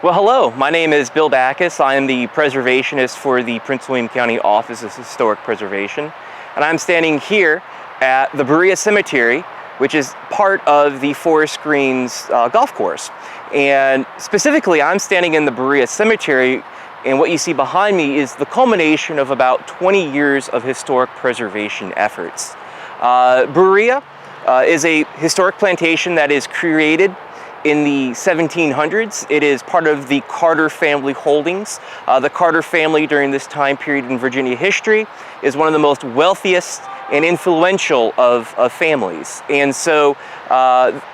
Well, hello, my name is Bill Backus. I am the preservationist for the Prince William County Office of Historic Preservation, and I'm standing here at the Berea Cemetery, which is part of the Forest Greens golf course. And specifically, I'm standing in the Berea Cemetery, and what you see behind me is the culmination of about 20 years of historic preservation efforts. Berea is a historic plantation that is created in the 1700s. It is part of the Carter family holdings. The Carter family during this time period in Virginia history is one of the most wealthiest and influential of families. And so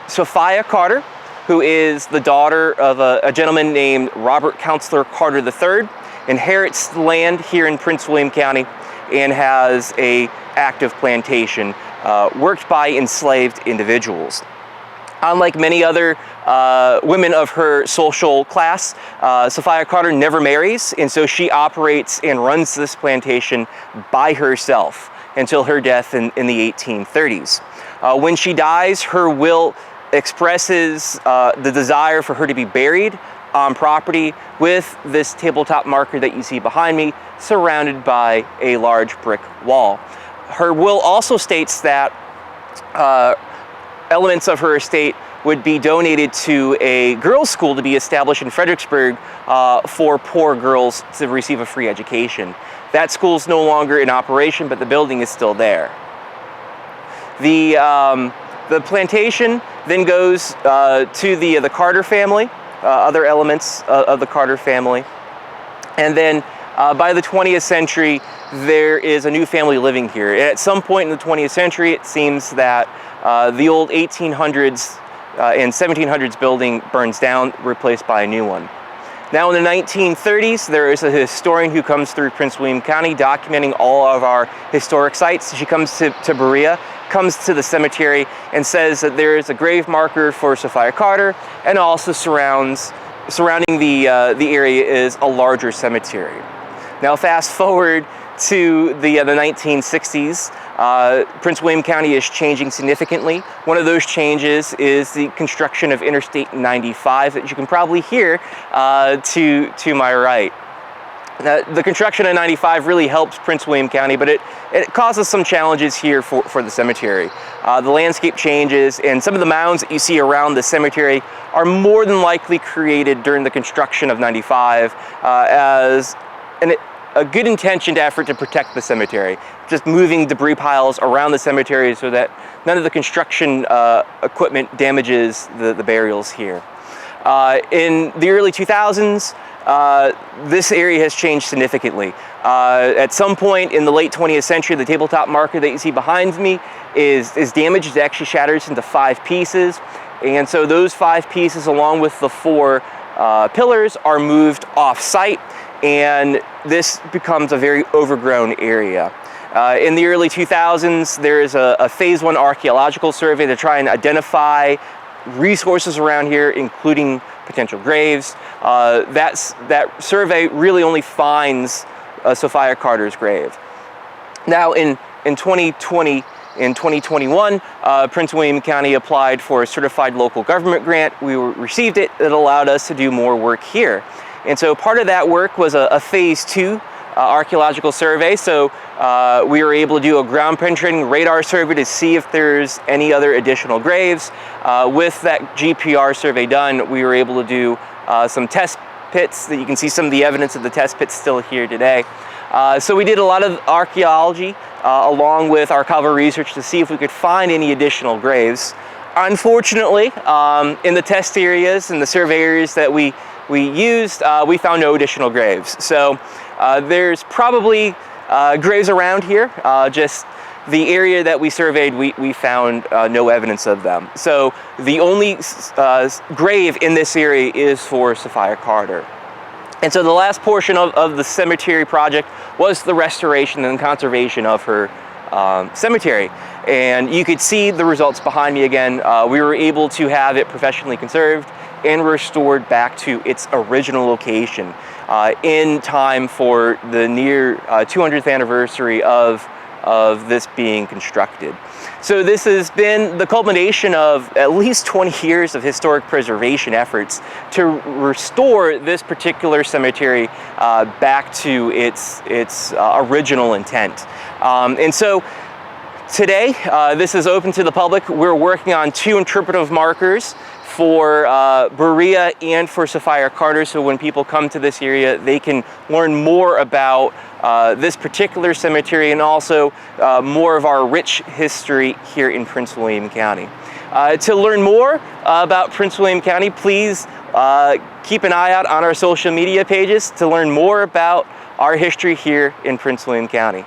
Sophia Carter, who is the daughter of a gentleman named Robert Counselor Carter III, inherits the land here in Prince William County and has an active plantation worked by enslaved individuals. Unlike many other women of her social class, Sophia Carter never marries, and so she operates and runs this plantation by herself until her death in the 1830s. When she dies, her will expresses the desire for her to be buried on property with this tabletop marker that you see behind me, surrounded by a large brick wall. Her will also states that elements of her estate would be donated to a girls' school to be established in Fredericksburg for poor girls to receive a free education. That school's no longer in operation, but the building is still there. The plantation then goes to the Carter family, other elements of the Carter family, and then by the 20th century, there is a new family living here. At some point in the 20th century, it seems that the old 1800s and 1700s building burns down, replaced by a new one. Now in the 1930s, there is a historian who comes through Prince William County documenting all of our historic sites. She comes to Berea, comes to the cemetery, and says that there is a grave marker for Sophia Carter, and also surrounding the area is a larger cemetery. Now fast forward to the 1960s, Prince William County is changing significantly. One of those changes is the construction of Interstate 95 that you can probably hear to my right. The construction of 95 really helps Prince William County, but it causes some challenges here for the cemetery. The landscape changes, and some of the mounds that you see around the cemetery are more than likely created during the construction of 95 as a good intentioned effort to protect the cemetery, just moving debris piles around the cemetery so that none of the construction equipment damages the burials here. In the early 2000s, this area has changed significantly. At some point in the late 20th century, the tabletop marker that you see behind me is damaged. It actually shatters into 5 pieces. And so those 5 pieces, along with the 4 pillars, are moved off-site, and this becomes a very overgrown area. In the early 2000s, there is a Phase 1 Archaeological Survey to try and identify resources around here, including potential graves. That survey really only finds Sophia Carter's grave. Now in 2020, in 2021, Prince William County applied for a certified local government grant. We received it. It allowed us to do more work here. And so part of that work was a Phase 2 archaeological survey. So we were able to do a ground penetrating radar survey to see if there's any other additional graves. With that GPR survey done, we were able to do some test pits. That you can see some of the evidence of the test pits still here today. So we did a lot of archaeology along with archival research to see if we could find any additional graves. Unfortunately, in the test areas and the survey areas that we used, we found no additional graves. So there's probably graves around here, just the area that we surveyed, we found no evidence of them. So the only grave in this area is for Sophia Carter. And so the last portion of the cemetery project was the restoration and conservation of her cemetery. And you could see the results behind me again. We were able to have it professionally conserved and restored back to its original location in time for the near 200th anniversary of this being constructed. So this has been the culmination of at least 20 years of historic preservation efforts to restore this particular cemetery back to its original intent. And so today, this is open to the public. We're working on 2 interpretive markers for Berea and for Sophia Carter, so when people come to this area, they can learn more about this particular cemetery and also more of our rich history here in Prince William County. To learn more about Prince William County, please keep an eye out on our social media pages to learn more about our history here in Prince William County.